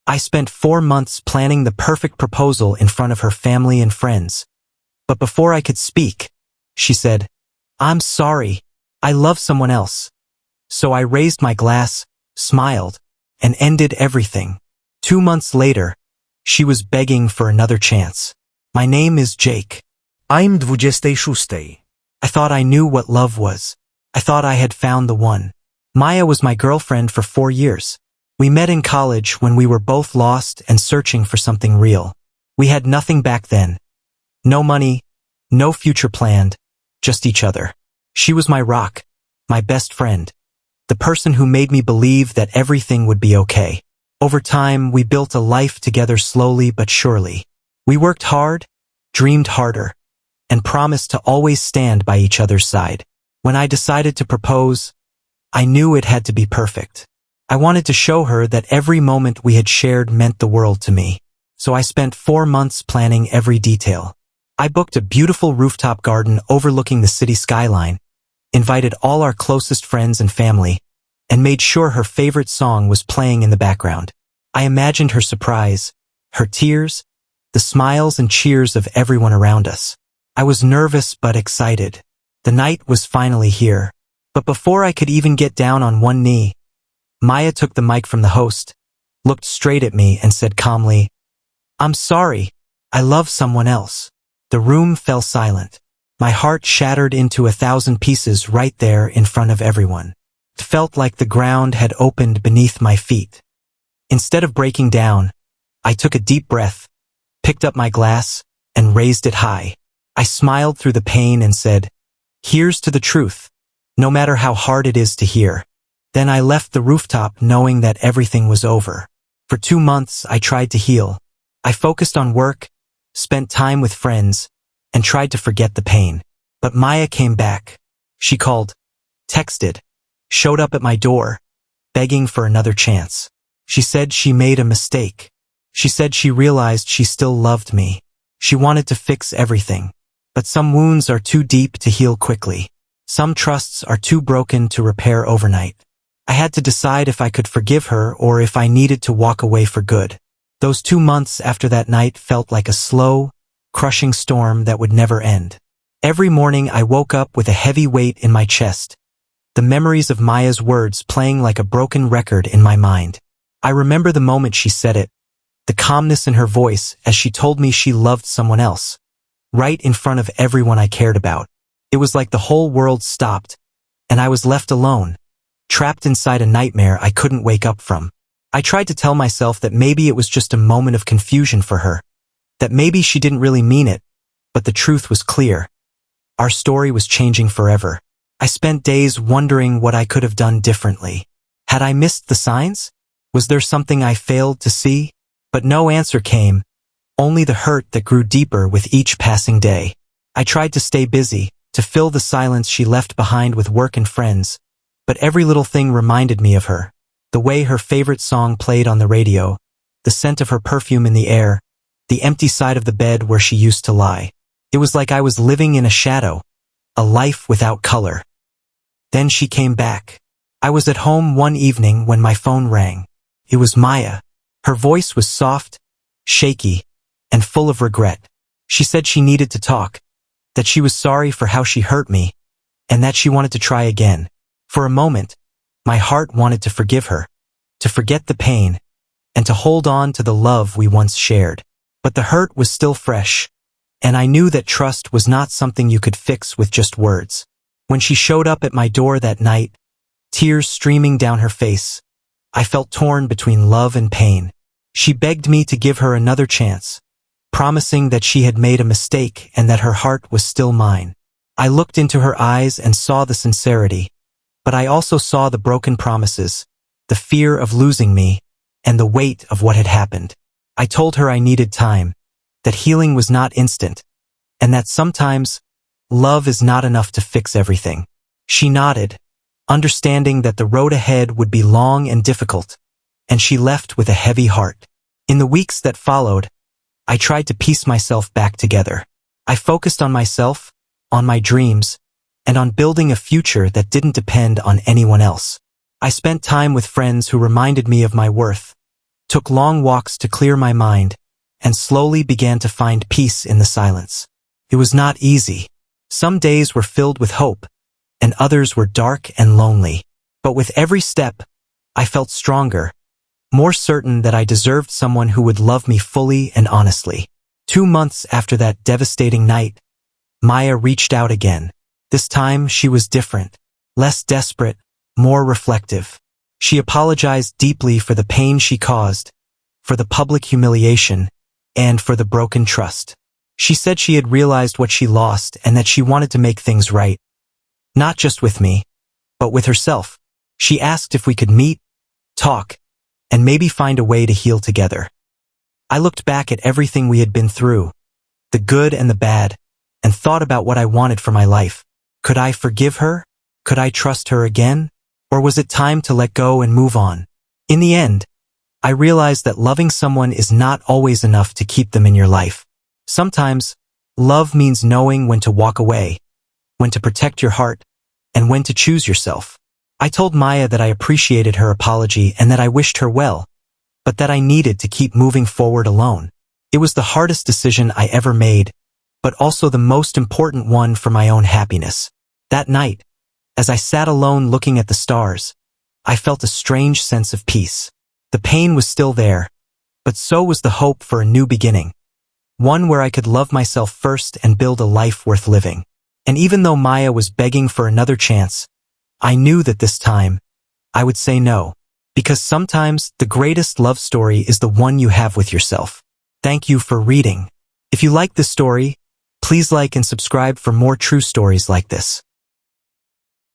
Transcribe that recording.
I spent 4 months planning the perfect proposal in front of her family and friends. But before I could speak, she said, "I'm sorry. I love someone else." So I raised my glass, smiled, and ended everything. 2 months later, she was begging for another chance. "My name is Jake. I'm 26. I thought I knew what love was. I thought I had found the one. Maya was my girlfriend for 4 years. We met in college when we were both lost and searching for something real. We had nothing back then. No money, no future planned, just each other. She was my rock, my best friend, the person who made me believe that everything would be okay. Over time, we built a life together slowly but surely. We worked hard, dreamed harder, and promised to always stand by each other's side. When I decided to propose, I knew it had to be perfect. I wanted to show her that every moment we had shared meant the world to me. So I spent 4 months planning every detail. I booked a beautiful rooftop garden overlooking the city skyline, invited all our closest friends and family, and made sure her favorite song was playing in the background. I imagined her surprise, her tears, the smiles and cheers of everyone around us. I was nervous but excited. The night was finally here. But before I could even get down on one knee, Maya took the mic from the host, looked straight at me and said calmly, "I'm sorry. I love someone else." The room fell silent. My heart shattered into 1,000 pieces right there in front of everyone. It felt like the ground had opened beneath my feet. Instead of breaking down, I took a deep breath, picked up my glass, and raised it high. I smiled through the pain and said, "Here's to the truth, no matter how hard it is to hear." Then I left the rooftop knowing that everything was over. For 2 months, I tried to heal. I focused on work, spent time with friends, and tried to forget the pain. But Maya came back. She called, texted, showed up at my door, begging for another chance. She said she made a mistake. She said she realized she still loved me. She wanted to fix everything. But some wounds are too deep to heal quickly. Some trusts are too broken to repair overnight. I had to decide if I could forgive her or if I needed to walk away for good. Those 2 months after that night felt like a slow, crushing storm that would never end. Every morning I woke up with a heavy weight in my chest, the memories of Maya's words playing like a broken record in my mind. I remember the moment she said it, the calmness in her voice as she told me she loved someone else, right in front of everyone I cared about. It was like the whole world stopped, and I was left alone, trapped inside a nightmare I couldn't wake up from. I tried to tell myself that maybe it was just a moment of confusion for her, that maybe she didn't really mean it, but the truth was clear. Our story was changing forever. I spent days wondering what I could have done differently. Had I missed the signs? Was there something I failed to see? But no answer came, only the hurt that grew deeper with each passing day. I tried to stay busy, to fill the silence she left behind with work and friends, but every little thing reminded me of her. The way her favorite song played on the radio, the scent of her perfume in the air, the empty side of the bed where she used to lie. It was like I was living in a shadow, a life without color. Then she came back. I was at home one evening when my phone rang. It was Maya. Her voice was soft, shaky, and full of regret. She said she needed to talk, that she was sorry for how she hurt me, and that she wanted to try again. For a moment, my heart wanted to forgive her, to forget the pain, and to hold on to the love we once shared. But the hurt was still fresh, and I knew that trust was not something you could fix with just words. When she showed up at my door that night, tears streaming down her face, I felt torn between love and pain. She begged me to give her another chance, promising that she had made a mistake and that her heart was still mine. I looked into her eyes and saw the sincerity, but I also saw the broken promises, the fear of losing me, and the weight of what had happened. I told her I needed time, that healing was not instant, and that sometimes love is not enough to fix everything. She nodded, understanding that the road ahead would be long and difficult, and she left with a heavy heart. In the weeks that followed, I tried to piece myself back together. I focused on myself, on my dreams, and on building a future that didn't depend on anyone else. I spent time with friends who reminded me of my worth, took long walks to clear my mind, and slowly began to find peace in the silence. It was not easy. Some days were filled with hope, and others were dark and lonely. But with every step, I felt stronger, more certain that I deserved someone who would love me fully and honestly. 2 months after that devastating night, Maya reached out again. This time she was different, less desperate, more reflective. She apologized deeply for the pain she caused, for the public humiliation, and for the broken trust. She said she had realized what she lost and that she wanted to make things right. Not just with me, but with herself. She asked if we could meet, talk, and maybe find a way to heal together. I looked back at everything we had been through, the good and the bad, and thought about what I wanted for my life. Could I forgive her? Could I trust her again? Or was it time to let go and move on? In the end, I realized that loving someone is not always enough to keep them in your life. Sometimes, love means knowing when to walk away, when to protect your heart, and when to choose yourself. I told Maya that I appreciated her apology and that I wished her well, but that I needed to keep moving forward alone. It was the hardest decision I ever made, but also the most important one for my own happiness. That night, as I sat alone looking at the stars, I felt a strange sense of peace. The pain was still there, but so was the hope for a new beginning. One where I could love myself first and build a life worth living. And even though Maya was begging for another chance, I knew that this time, I would say no. Because sometimes the greatest love story is the one you have with yourself. Thank you for reading. If you like this story, please like and subscribe for more true stories like this.